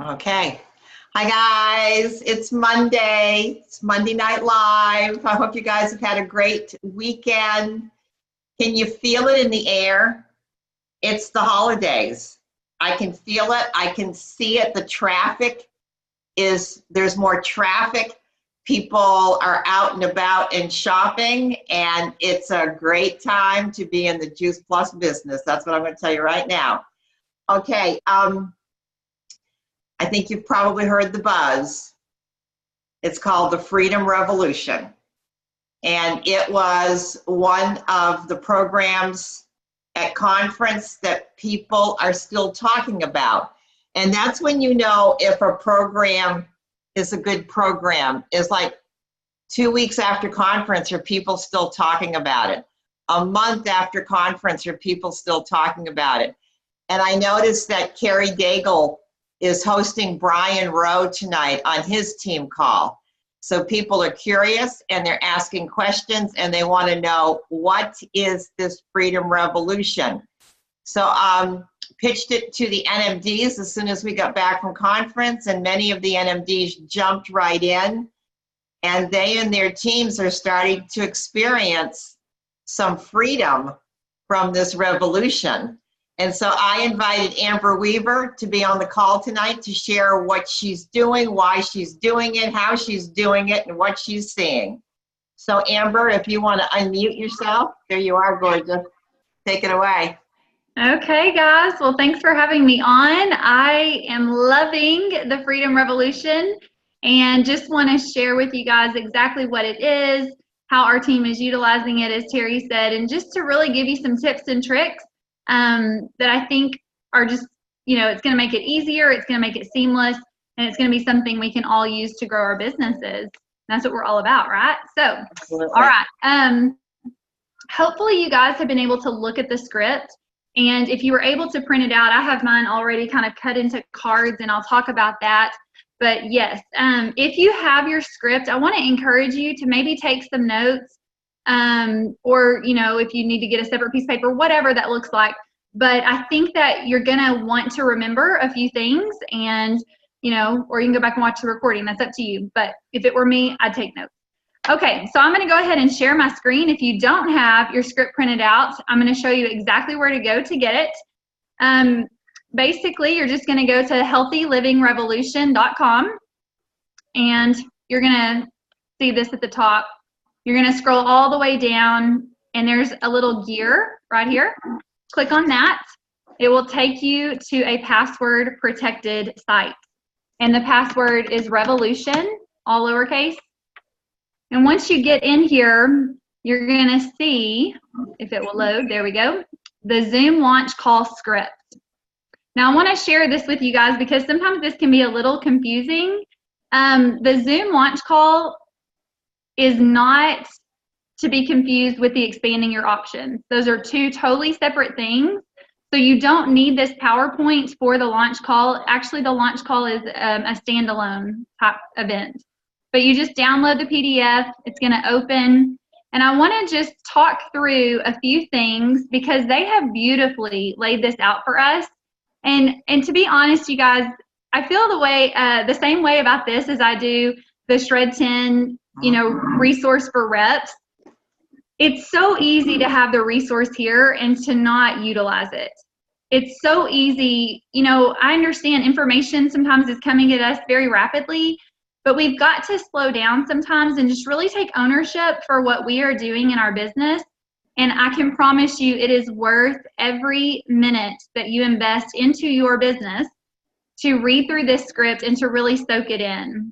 Okay. Hi guys, it's Monday. It's Monday Night Live. I hope you guys have had a great weekend. Can you feel it in the air? It's the holidays. I can feel it. I can see it. The traffic there's more traffic. People are out and about and shopping, and it's a great time to be in the Juice Plus business. That's what I'm going to tell you right now. Okay. I think you've probably heard the buzz. It's called the Freedom Revolution. And it was one of the programs at conference that people are still talking about. And that's when you know if a program is a good program. Is like 2 weeks after conference, are people still talking about it? A month after conference, are people still talking about it? And I noticed that Carrie Daigle is hosting Brian Rowe tonight on his team call. So people are curious and they're asking questions and they want to know, what is this Freedom Revolution? So pitched it to the NMDs as soon as we got back from conference, and many of the NMDs jumped right in, and they and their teams are starting to experience some freedom from this revolution. And so I invited Amber Weaver to be on the call tonight to share what she's doing, why she's doing it, how she's doing it, and what she's seeing. So Amber, if you want to unmute yourself, there you are, gorgeous. Take it away. Okay, guys. Well, thanks for having me on. I am loving the Freedom Revolution and just want to share with you guys exactly what it is, how our team is utilizing it, as Terry said, and just to really give you some tips and tricks that I think are just, it's going to make it easier, it's going to make it seamless, and it's going to be something we can all use to grow our businesses. That's what we're all about, right? So, absolutely. All right. Hopefully you guys have been able to look at the script, and if you were able to print it out, I have mine already kind of cut into cards, and I'll talk about that. But yes, if you have your script, I want to encourage you to maybe take some notes, or if you need to get a separate piece of paper, whatever that looks like. But I think that you're gonna want to remember a few things, and or you can go back and watch the recording. That's up to you. But if it were me, I'd take notes. Okay, so I'm gonna go ahead and share my screen. If you don't have your script printed out, I'm gonna show you exactly where to go to get it. Basically, you're just gonna go to healthylivingrevolution.com, and you're gonna see this at the top. You're going to scroll all the way down, and there's a little gear right here. Click on that. It will take you to a password protected site. And the password is revolution, all lowercase. And once you get in here, you're going to see, if it will load, there we go, the Zoom launch call script. Now I want to share this with you guys because sometimes this can be a little confusing. The Zoom launch call is not to be confused with the expanding your options. Those are two totally separate things. So you don't need this PowerPoint for the launch call. Actually, the launch call is a standalone type event. But you just download the PDF, it's gonna open. And I wanna just talk through a few things because they have beautifully laid this out for us. And to be honest, you guys, I feel the same way about this as I do the Shred 10 resource for reps. It's so easy to have the resource here and to not utilize it. It's so easy. I understand information sometimes is coming at us very rapidly, but we've got to slow down sometimes and just really take ownership for what we are doing in our business. And I can promise you it is worth every minute that you invest into your business to read through this script and to really soak it in.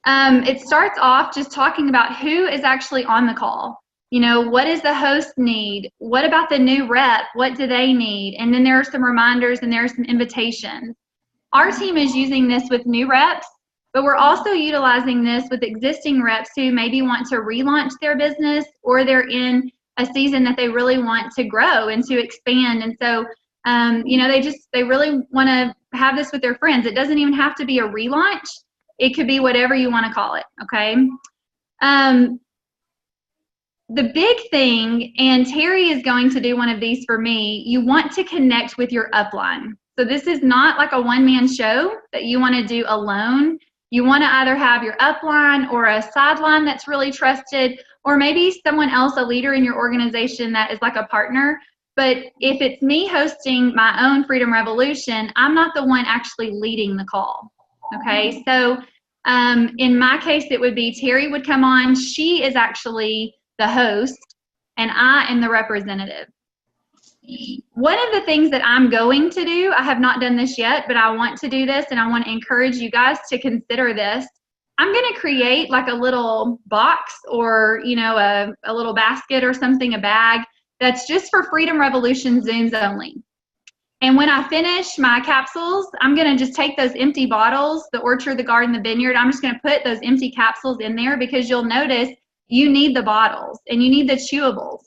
It starts off just talking about who is actually on the call. What does the host need? What about the new rep? What do they need? And then there are some reminders and there are some invitations. Our team is using this with new reps, but we're also utilizing this with existing reps who maybe want to relaunch their business, or they're in a season that they really want to grow and to expand. And so, they really want to have this with their friends. It doesn't even have to be a relaunch. It could be whatever you want to call it, okay? The big thing, and Terry is going to do one of these for me, you want to connect with your upline. So this is not like a one-man show that you want to do alone. You want to either have your upline or a sideline that's really trusted, or maybe someone else, a leader in your organization that is like a partner. But if it's me hosting my own Freedom Revolution, I'm not the one actually leading the call. Okay, so in my case, it would be Terry would come on. She is actually the host, and I am the representative. One of the things that I'm going to do, I have not done this yet, but I want to do this, and I want to encourage you guys to consider this. I'm going to create like a little box or, you know, a little basket or something, a bag that's just for Freedom Revolution Zooms only. And when I finish my capsules, I'm going to just take those empty bottles, the orchard, the garden, the vineyard, I'm just going to put those empty capsules in there, because you'll notice you need the bottles and you need the chewables.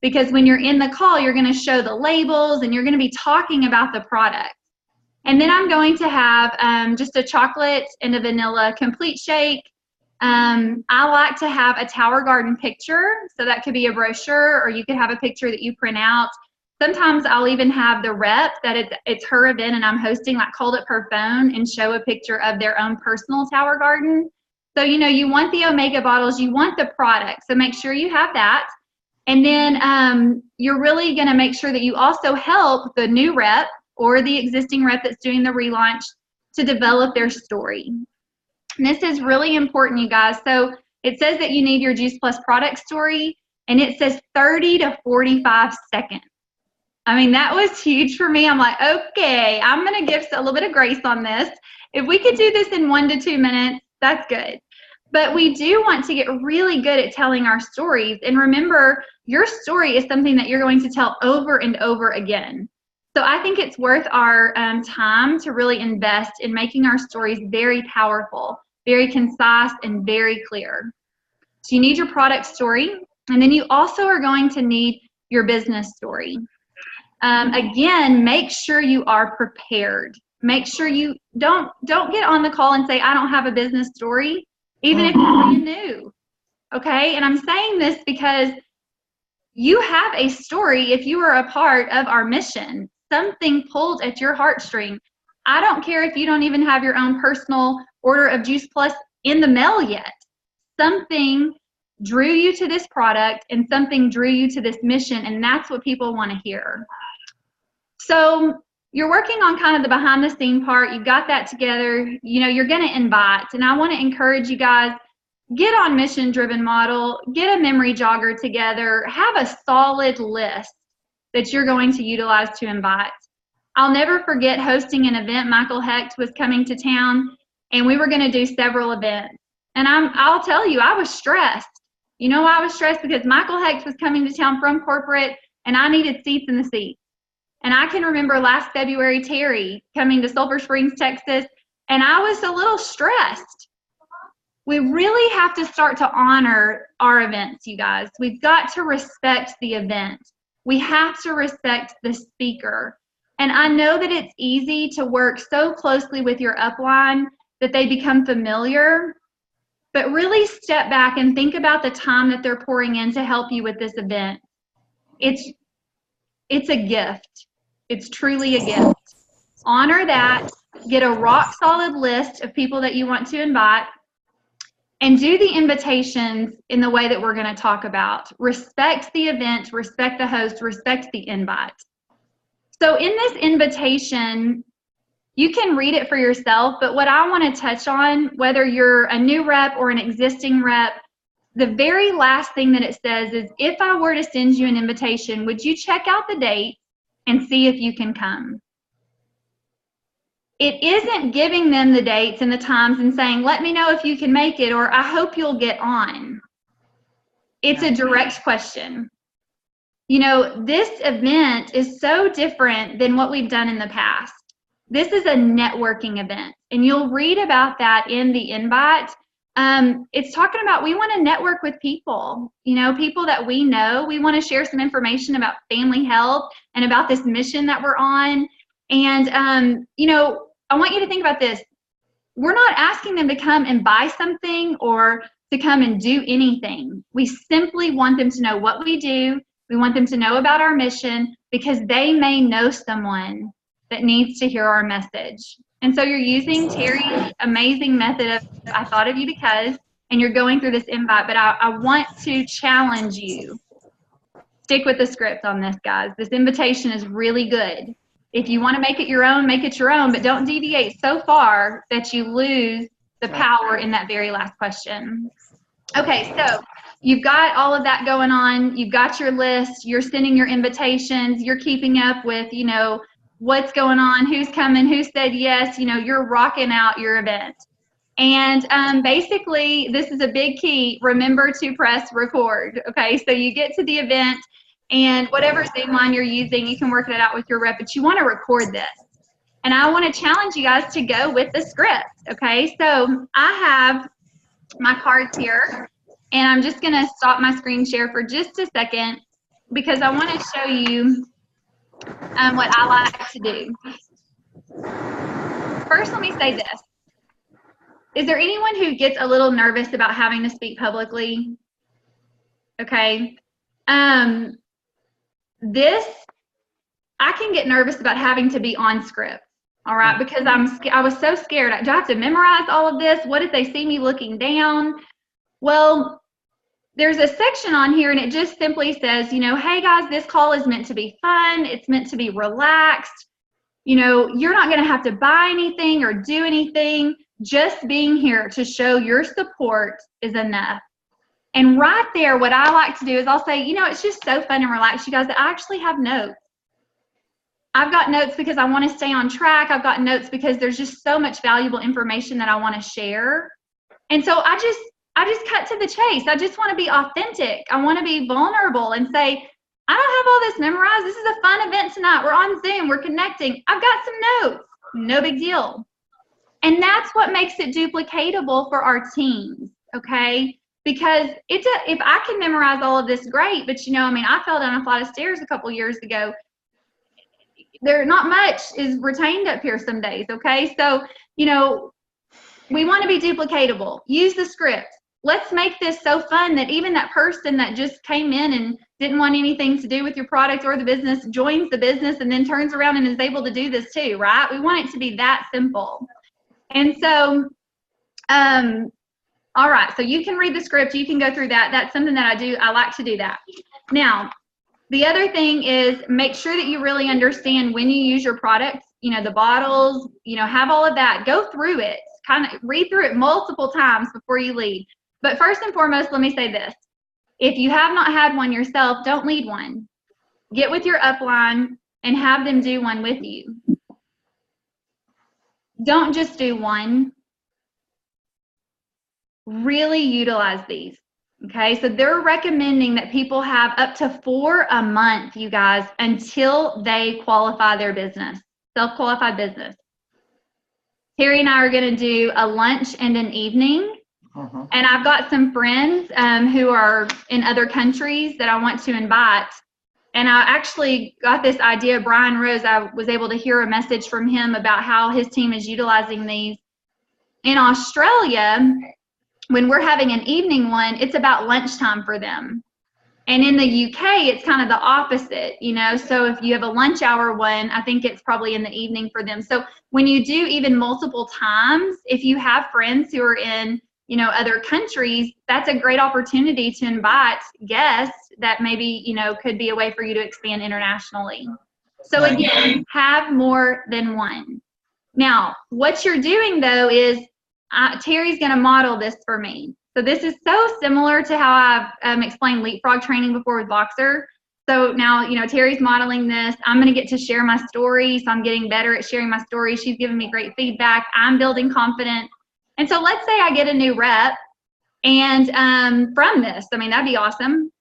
Because when you're in the call, you're going to show the labels and you're going to be talking about the product. And then I'm going to have just a chocolate and a vanilla complete shake. I like to have a Tower Garden picture. So that could be a brochure, or you could have a picture that you print out. Sometimes I'll even have the rep that it's her event and I'm hosting, like hold up her phone and show a picture of their own personal Tower Garden. So, you know, you want the Omega bottles, you want the product. So make sure you have that. And then you're really going to make sure that you also help the new rep or the existing rep that's doing the relaunch to develop their story. And this is really important, you guys. So it says that you need your Juice Plus product story, and it says 30 to 45 seconds. I mean, that was huge for me. I'm like, okay, I'm going to give a little bit of grace on this. If we could do this in 1 to 2 minutes, that's good. But we do want to get really good at telling our stories. And remember, your story is something that you're going to tell over and over again. So I think it's worth our time to really invest in making our stories very powerful, very concise, and very clear. So you need your product story, and then you also are going to need your business story. Again, make sure you are prepared. Make sure you don't get on the call and say, I don't have a business story, even if you're brand new. Okay, and I'm saying this because you have a story if you are a part of our mission. Something pulled at your heartstring. I don't care if you don't even have your own personal order of Juice Plus in the mail yet. Something drew you to this product and something drew you to this mission, and that's what people want to hear. So you're working on kind of the behind the scene part. You've got that together. You know, you're going to invite, and I want to encourage you guys, get on Mission Driven Model, get a memory jogger together, have a solid list that you're going to utilize to invite. I'll never forget hosting an event. Michael Hecht was coming to town, and we were going to do several events. And I'll tell you, I was stressed. You know why I was stressed? Because Michael Hecht was coming to town from corporate, and I needed seats in the seats. And I can remember last February, Terry coming to Sulphur Springs, Texas, and I was a little stressed. We really have to start to honor our events, you guys. We've got to respect the event. We have to respect the speaker. And I know that it's easy to work so closely with your upline that they become familiar, but really step back and think about the time that they're pouring in to help you with this event. It's a gift. It's truly a gift. Honor that. Get a rock solid list of people that you want to invite, and do the invitations in the way that we're going to talk about. Respect the event, respect the host, respect the invite. So in this invitation, you can read it for yourself, but what I want to touch on, whether you're a new rep or an existing rep, the very last thing that it says is, if I were to send you an invitation, would you check out the date and see if you can come? It isn't giving them the dates and the times and saying, let me know if you can make it, or I hope you'll get on. It's a direct question. You know, this event is so different than what we've done in the past. This is a networking event, and you'll read about that in the invite. It's talking about, we want to network with people, you know, people that we know. We want to share some information about family health and about this mission that we're on. And, you know, I want you to think about this. We're not asking them to come and buy something or to come and do anything. We simply want them to know what we do. We want them to know about our mission, because they may know someone that needs to hear our message. And so you're using Terry's amazing method of I thought of you because, and you're going through this invite, but I want to challenge you. Stick with the script on this, guys. This invitation is really good. If you want to make it your own, make it your own, but don't deviate so far that you lose the power in that very last question. Okay, so you've got all of that going on. You've got your list. You're sending your invitations. You're keeping up with, you know, what's going on, who's coming, who said yes. You know, you're rocking out your event. And basically, this is a big key. Remember to press record. Okay, so you get to the event, and whatever Zoom line you're using, you can work it out with your rep, but you want to record this. And I want to challenge you guys to go with the script. Okay, so I have my cards here, and I'm just going to stop my screen share for just a second because I want to show you what I like to do. First, let me say this. Is there anyone who gets a little nervous about having to speak publicly? Okay. I can get nervous about having to be on script. All right, because I was so scared. Do I have to memorize all of this? What if they see me looking down? Well, there's a section on here, and it just simply says, you know, hey guys, this call is meant to be fun. It's meant to be relaxed. You know, you're not going to have to buy anything or do anything. Just being here to show your support is enough. And right there, what I like to do is I'll say, you know, it's just so fun and relaxed, you guys, that I actually have notes. I've got notes because I want to stay on track. I've got notes because there's just so much valuable information that I want to share. And so I just cut to the chase. I just want to be authentic. I want to be vulnerable and say, I don't have all this memorized. This is a fun event tonight. We're on Zoom. We're connecting. I've got some notes. No big deal. And that's what makes it duplicatable for our teams, okay? Because if I can memorize all of this, great. But, you know, I mean, I fell down a flight of stairs a couple years ago. There, not much is retained up here some days, okay? So, you know, we want to be duplicatable. Use the script. Let's make this so fun that even that person that just came in and didn't want anything to do with your product or the business joins the business and then turns around and is able to do this too, right? We want it to be that simple. And so, all right, so you can read the script. You can go through that. That's something that I do. I like to do that. Now, the other thing is make sure that you really understand when you use your product, you know, the bottles, you know, have all of that. Go through it. Kind of read through it multiple times before you lead. But first and foremost, let me say this. If you have not had one yourself, don't lead one. Get with your upline and have them do one with you. Don't just do one. Really utilize these. Okay, so they're recommending that people have up to 4 a month, you guys, until they qualify their business, self-qualified business. Terry and I are going to do a lunch and an evening. And I've got some friends who are in other countries that I want to invite. And I actually got this idea, Brian Rose, I was able to hear a message from him about how his team is utilizing these. In Australia, when we're having an evening one, it's about lunchtime for them. And in the UK, it's kind of the opposite, you know. So if you have a lunch hour one, I think it's probably in the evening for them. So when you do even multiple times, if you have friends who are in, you know, other countries, that's a great opportunity to invite guests that maybe, you know, could be a way for you to expand internationally. So again, have more than one. Now, what you're doing though is Terry's going to model this for me. So this is so similar to how I've explained leapfrog training before with Boxer. So now, you know, Terry's modeling this. I'm going to get to share my story. So I'm getting better at sharing my story. She's giving me great feedback. I'm building confidence. And so let's say I get a new rep and from this, I mean, that'd be awesome.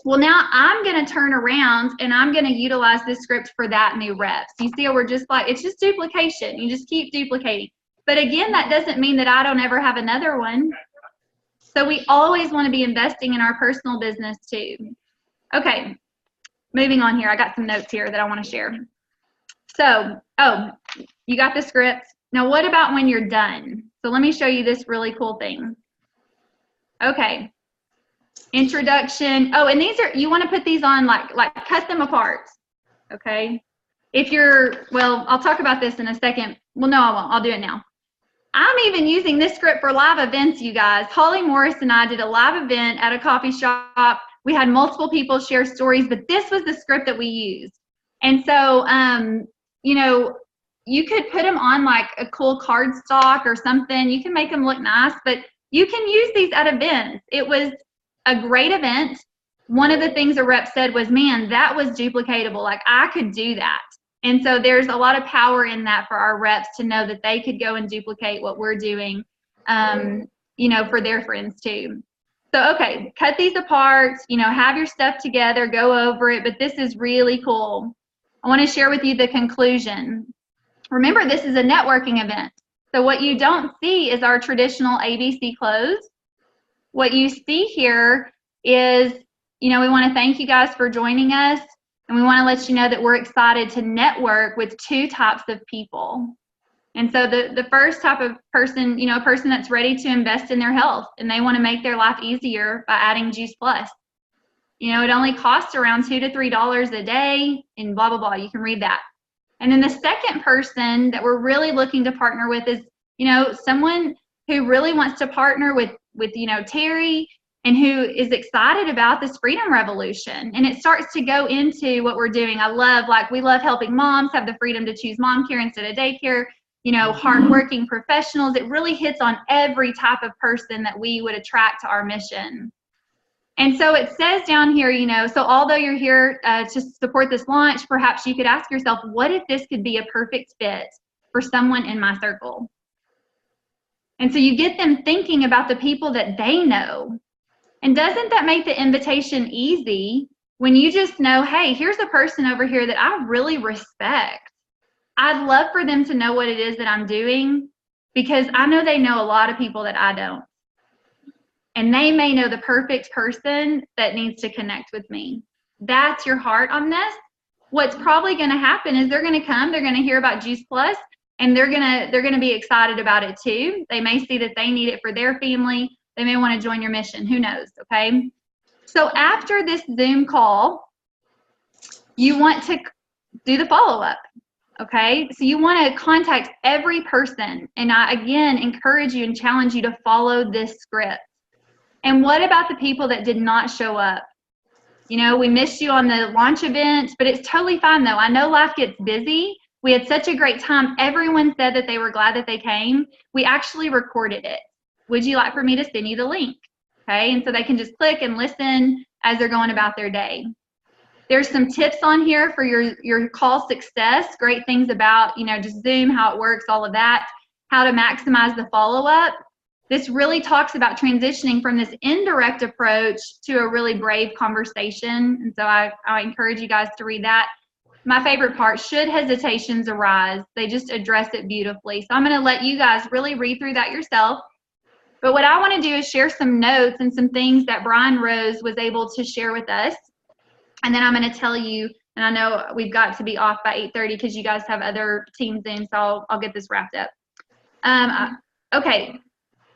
Well, now I'm going to turn around and I'm going to utilize this script for that new rep. So you see how we're just like, it's just duplication. You just keep duplicating. But again, that doesn't mean that I don't ever have another one. So we always want to be investing in our personal business too. Okay, moving on here. I got some notes here that I want to share. So, oh, you got the script. Now what about when you're done? So let me show you this really cool thing. Okay, introduction. Oh, and these are, you want to put these on like cut them apart. Okay, if you're, well, I'll talk about this in a second. Well, no, I won't. I'll do it now. I'm even using this script for live events, you guys. Holly Morris and I did a live event at a coffee shop. We had multiple people share stories, but this was the script that we used. And so, you know, you could put them on like a cool cardstock or something. You can make them look nice, but you can use these at events. It was a great event. One of the things a rep said was, man, that was duplicatable. Like, I could do that. And so there's a lot of power in that for our reps to know that they could go and duplicate what we're doing, you know, for their friends too. So, okay, cut these apart, you know, have your stuff together, go over it, but this is really cool. I want to share with you the conclusion. Remember, this is a networking event. So what you don't see is our traditional ABC close. What you see here is, you know, we want to thank you guys for joining us, and we want to let you know that we're excited to network with two types of people. And so the first type of person, you know, a person that's ready to invest in their health and they want to make their life easier by adding Juice Plus. You know, it only costs around $2 to $3 a day and blah, blah, blah. You can read that. And then the second person that we're really looking to partner with is, you know, someone who really wants to partner with, you know, Terry, and who is excited about this freedom revolution. And it starts to go into what we're doing. I love, like, we love helping moms have the freedom to choose mom care instead of daycare, you know, hardworking professionals. It really hits on every type of person that we would attract to our mission. And so it says down here, you know, so although you're here to support this launch, perhaps you could ask yourself, what if this could be a perfect fit for someone in my circle? And so you get them thinking about the people that they know. And doesn't that make the invitation easy when you just know, hey, here's a person over here that I really respect. I'd love for them to know what it is that I'm doing, because I know they know a lot of people that I don't. And they may know the perfect person that needs to connect with me. That's your heart on this. What's probably going to happen is they're going to come, they're going to hear about Juice Plus, and they're going to be excited about it too. They may see that they need it for their family. They may want to join your mission. Who knows, okay? So after this Zoom call, you want to do the follow-up, okay? So you want to contact every person. And I, again, encourage you and challenge you to follow this script. And what about the people that did not show up? You know, we missed you on the launch event, but it's totally fine though. I know life gets busy. We had such a great time. Everyone said that they were glad that they came. We actually recorded it. Would you like for me to send you the link? Okay, and so they can just click and listen as they're going about their day. There's some tips on here for your call success, great things about, you know, just Zoom, how it works, all of that, how to maximize the follow-up. This really talks about transitioning from this indirect approach to a really brave conversation. And so I encourage you guys to read that. My favorite part, should hesitations arise, they just address it beautifully. So I'm going to let you guys really read through that yourself. But what I want to do is share some notes and some things that Brian Rose was able to share with us. And then I'm going to tell you, and I know we've got to be off by 8:30 because you guys have other teams in, so I'll get this wrapped up. Okay.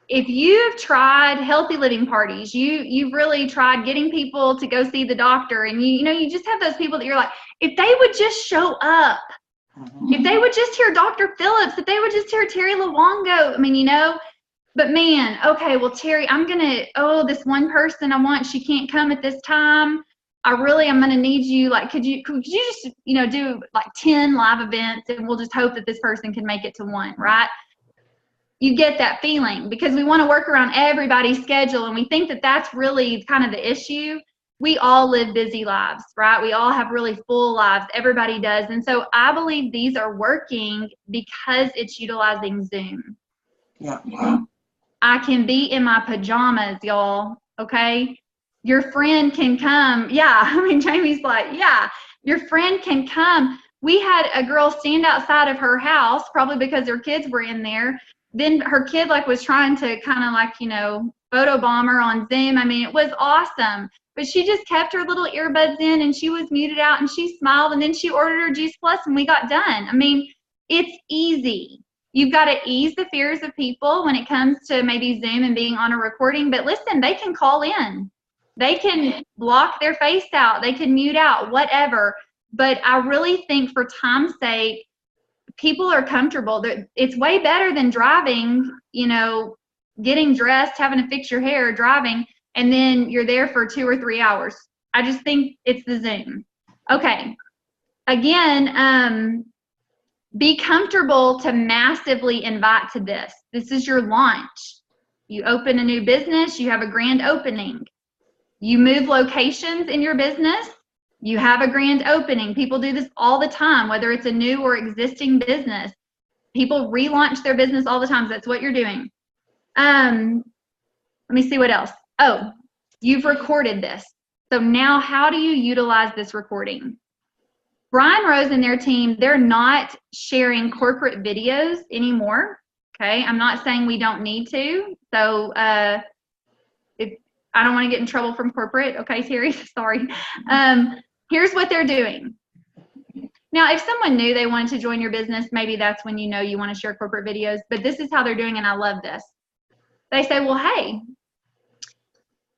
If you've tried healthy living parties, you've really tried getting people to go see the doctor, and you know, you just have those people that you're like, if they would just show up, if they would just hear Dr. Phillips, if they would just hear Terry Luongo, I mean, you know, but man, okay, well, Terry, this one person I want, she can't come at this time. I'm going to need you, like, could you just, you know, do like 10 live events, and we'll just hope that this person can make it to one, right? You get that feeling because we want to work around everybody's schedule, and we think that that's really kind of the issue. We all live busy lives, right? We all have really full lives. Everybody does. And so I believe these are working because it's utilizing Zoom. Yeah. I can be in my pajamas, y'all, okay? Your friend can come. Yeah, I mean, Jamie's like, yeah, your friend can come. We had a girl stand outside of her house, probably because her kids were in there. Then her kid like was trying to kind of like, you know, photobomb her on Zoom. I mean, it was awesome. But she just kept her little earbuds in, and she was muted out, and she smiled, and then she ordered her Juice Plus, and we got done. I mean, it's easy. You've got to ease the fears of people when it comes to maybe Zoom and being on a recording. But listen, they can call in. They can block their face out. They can mute out, whatever. But I really think for time's sake, people are comfortable. It's way better than driving, you know, getting dressed, having to fix your hair, driving, and then you're there for 2 or 3 hours. I just think it's the Zoom. Okay. Again, be comfortable to massively invite to this. This is your launch. You open a new business, you have a grand opening. You move locations in your business, you have a grand opening. People do this all the time, whether it's a new or existing business. People relaunch their business all the time. So that's what you're doing. Let me see what else. Oh, you've recorded this. So now how do you utilize this recording? Brian Rose and their team, they're not sharing corporate videos anymore. Okay, I'm not saying we don't need to. So if I don't want to get in trouble from corporate, okay, Terry, sorry. Here's what they're doing. Now, if someone knew they wanted to join your business, maybe that's when you know you want to share corporate videos, but this is how they're doing, and I love this. They say, well, hey,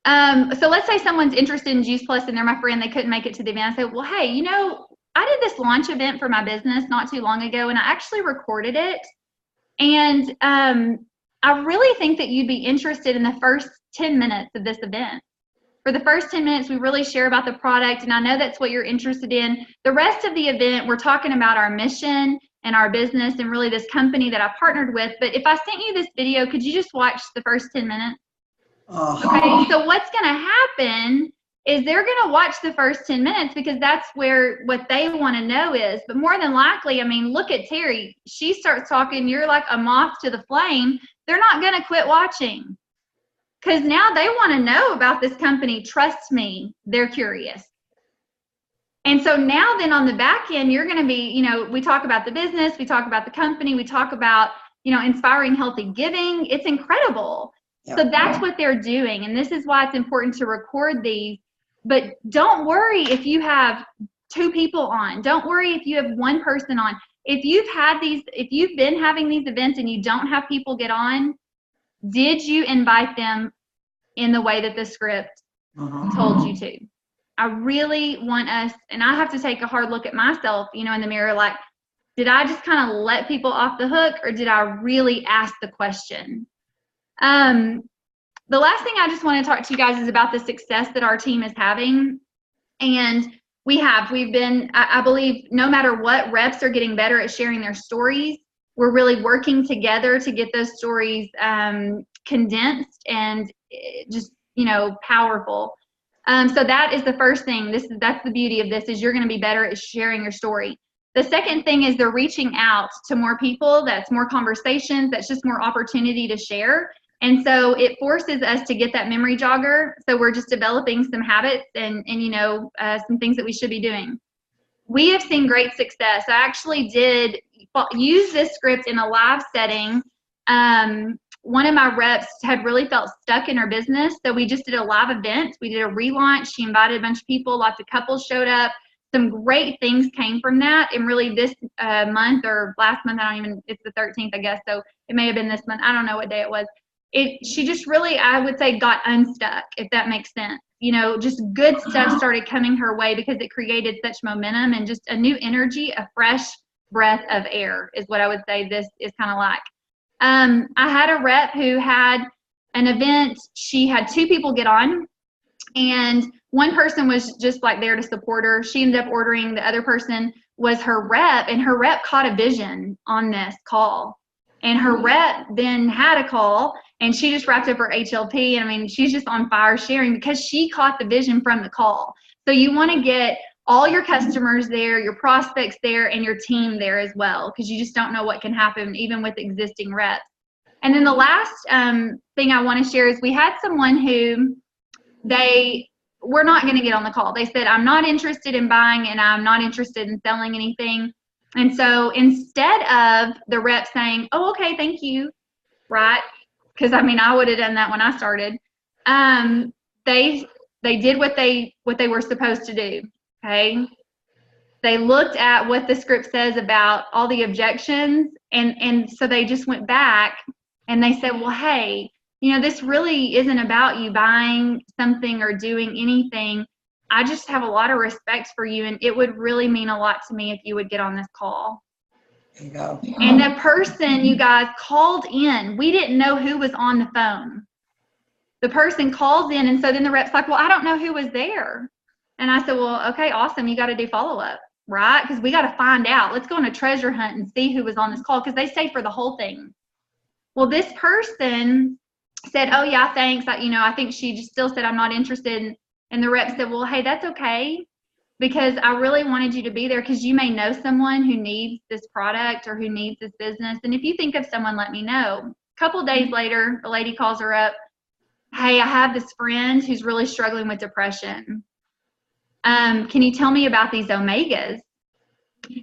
so let's say someone's interested in Juice Plus and they're my friend, they couldn't make it to the event. I say, well, hey, you know, I did this launch event for my business not too long ago, and I actually recorded it. And I really think that you'd be interested in the first 10 minutes of this event. For the first 10 minutes, we really share about the product, and I know that's what you're interested in. The rest of the event, we're talking about our mission and our business and really this company that I partnered with. But if I sent you this video, could you just watch the first 10 minutes? Okay, so what's going to happen is they're going to watch the first 10 minutes because that's where what they want to know is. But more than likely, I mean, look at Terry. She starts talking, you're like a moth to the flame. They're not going to quit watching because now they want to know about this company. Trust me, they're curious. And so now then on the back end, you're going to be, you know, we talk about the business, we talk about the company, we talk about, you know, inspiring healthy giving. It's incredible. Yep. So that's what they're doing. And this is why it's important to record these. But don't worry if you have 2 people on. Don't worry if you have 1 person on. If you've been having these events and you don't have people get on, did you invite them in the way that the script told you to? I really want us, and I have to take a hard look at myself, you know, in the mirror, like, did I just kind of let people off the hook, or did I really ask the question? The last thing I just want to talk to you guys is about the success that our team is having. And we've been, I believe, no matter what, reps are getting better at sharing their stories. We're really working together to get those stories condensed and just, you know, powerful. So that is the first thing. That's the beauty of this, is you're going to be better at sharing your story. The second thing is they're reaching out to more people. That's more conversations. That's just more opportunity to share. And so it forces us to get that memory jogger. So we're just developing some habits and you know, some things that we should be doing. We have seen great success. I actually did use this script in a live setting. One of my reps had really felt stuck in her business. So we just did a live event. We did a relaunch. She invited a bunch of people. Lots of couples showed up. Some great things came from that. And really this month or last month, it's the 13th, I guess. So it may have been this month. I don't know what day it was. She just really, I would say, got unstuck, if that makes sense. You know, just good stuff started coming her way because it created such momentum and just a new energy, a fresh breath of air is what I would say this is kind of like. I had a rep who had an event. She had 2 people get on, and one person was just like there to support her. She ended up ordering. The other person was her rep, and her rep caught a vision on this call. And her rep then had a call, and she just wrapped up her HLP. And I mean, she's just on fire sharing because she caught the vision from the call. So you want to get all your customers there, your prospects there, and your team there as well, because you just don't know what can happen even with existing reps. And then the last thing I want to share is we had someone who they were not going to get on the call. They said, I'm not interested in buying and I'm not interested in selling anything. And so instead of the rep saying, oh, okay, thank you, right? Because I mean, I would have done that when I started. They did what they were supposed to do. Okay. They looked at what the script says about all the objections, and so they just went back and they said, well, hey, you know, this really isn't about you buying something or doing anything. I just have a lot of respect for you, and it would really mean a lot to me if you would get on this call. There you go. And the person, you guys, called in. We didn't know who was on the phone. The person calls in, and so then the rep's like, well, I don't know who was there. And I said, well, okay, awesome. You got to do follow-up, right? Because we got to find out. Let's go on a treasure hunt and see who was on this call, because they stayed for the whole thing. Well, this person said, oh, yeah, thanks. I think she just still said, I'm not interested. And the rep said, well, hey, that's okay, because I really wanted you to be there because you may know someone who needs this product or who needs this business. And if you think of someone, let me know. A couple of days later, a lady calls her up. Hey, I have this friend who's really struggling with depression. Can you tell me about these omegas?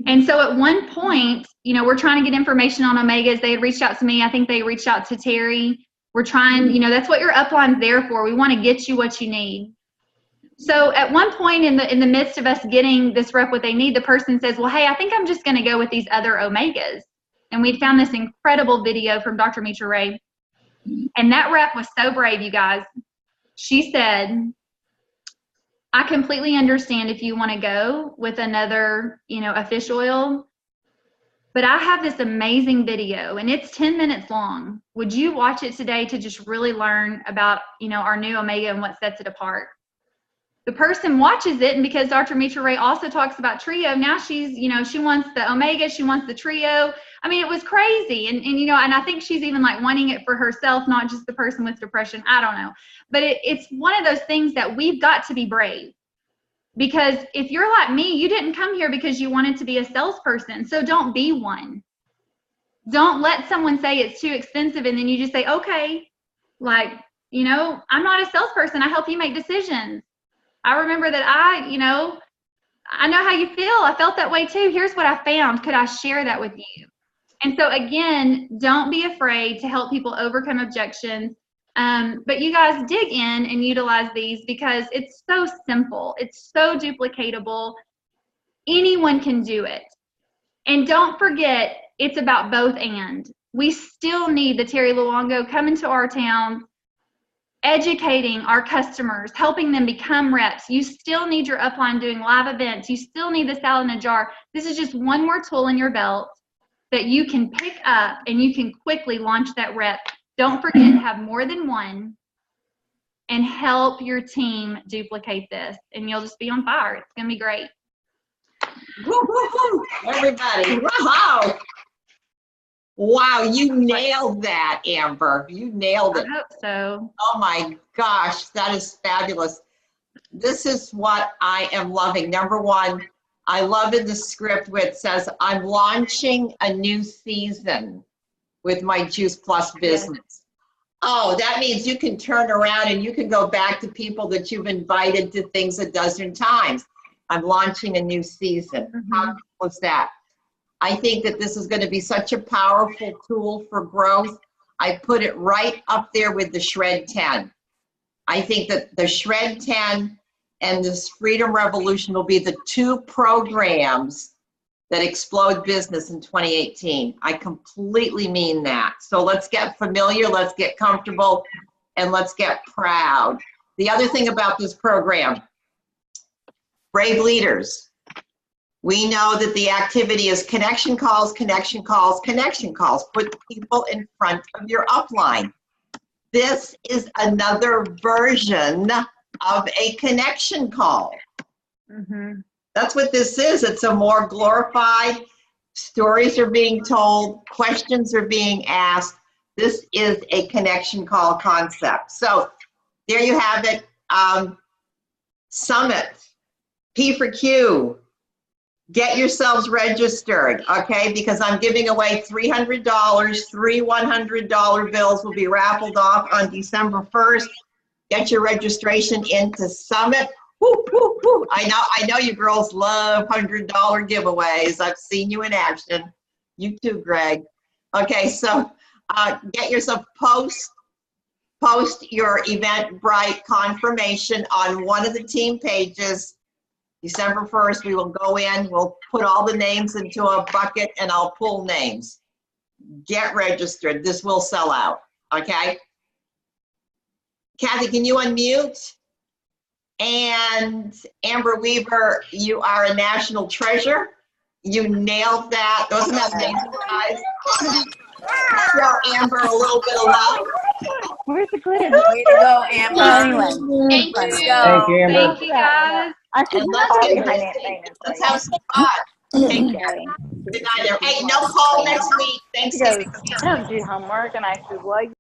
And so at one point, we're trying to get information on omegas. They had reached out to me. I think they reached out to Terry. We're trying, that's what your upline's there for. We want to get you what you need. So at one point in the midst of us getting this rep what they need, the person says, well, hey, I think I'm just going to go with these other omegas. And we found this incredible video from Dr. Mitra Ray. And that rep was so brave, you guys. She said, I completely understand if you want to go with another, a fish oil, but I have this amazing video and it's 10 minutes long. Would you watch it today to just really learn about, our new omega and what sets it apart? The person watches it, and because Dr. Mitra Ray also talks about trio, now she's, she wants the omega, she wants the trio. I mean, it was crazy. And I think she's even like wanting it for herself, not just the person with depression. I don't know. But it's one of those things that we've got to be brave. Because if you're like me, you didn't come here because you wanted to be a salesperson. So don't be one. Don't let someone say it's too expensive and then you just say, okay, I'm not a salesperson. I help you make decisions. I remember that I know how you feel. I felt that way too. Here's what I found. Could I share that with you? And so again, don't be afraid to help people overcome objections. But you guys dig in and utilize these because it's so simple. It's so duplicatable. Anyone can do it. And don't forget, it's about both and. We still need the Terry Luongo coming to our town, educating our customers, helping them become reps. You still need your upline doing live events. You still need the salad in a jar. This is just one more tool in your belt that you can pick up and you can quickly launch that rep. Don't forget to have more than one and help your team duplicate this, and you'll just be on fire. It's going to be great. Woo, woo, woo. Everybody, wow. Wow, you nailed that, Amber. You nailed it. I hope so. Oh my gosh, that is fabulous. This is what I am loving. Number one, I love in the script where it says, I'm launching a new season with my Juice Plus business. Yes. Oh, that means you can turn around and you can go back to people that you've invited to things a dozen times. I'm launching a new season. Mm-hmm. How cool was that? I think that this is going to be such a powerful tool for growth. I put it right up there with the Shred 10. I think that the Shred 10 and this Freedom Revolution will be the two programs that explode business in 2018. I completely mean that. So let's get familiar, let's get comfortable, and let's get proud. The other thing about this program, brave leaders. We know that the activity is connection calls, connection calls, connection calls. Put people in front of your upline. This is another version of a connection call. Mm-hmm. That's what this is. It's a more glorified, stories are being told, questions are being asked. This is a connection call concept. So there you have it. Summit, P for Q. Get yourselves registered, okay? Because I'm giving away $300. 3 $100 bills will be raffled off on December 1st. Get your registration into Summit. Woo, woo, woo. I know you girls love $100 giveaways. I've seen you in action. You too, Greg. Okay, so get yourself post your Eventbrite confirmation on one of the team pages. December 1st, we will go in, we'll put all the names into a bucket and I'll pull names. Get registered. This will sell out, okay? Kathy, can you unmute? And Amber Weaver, you are a national treasure. You nailed that. Wasn't that amazing, guys? Show Amber a little bit of love. Where's the glitter? Way to go, Amber. Anyway. Thank Let's you. go. Thank you, Amber. Thank you, guys. I should And not let's be get behind busy. maintenance. Let's have some fun. Take care. Good night, everyone. Hey, no call next week. Thanksgiving. I don't do homework, and I said, well,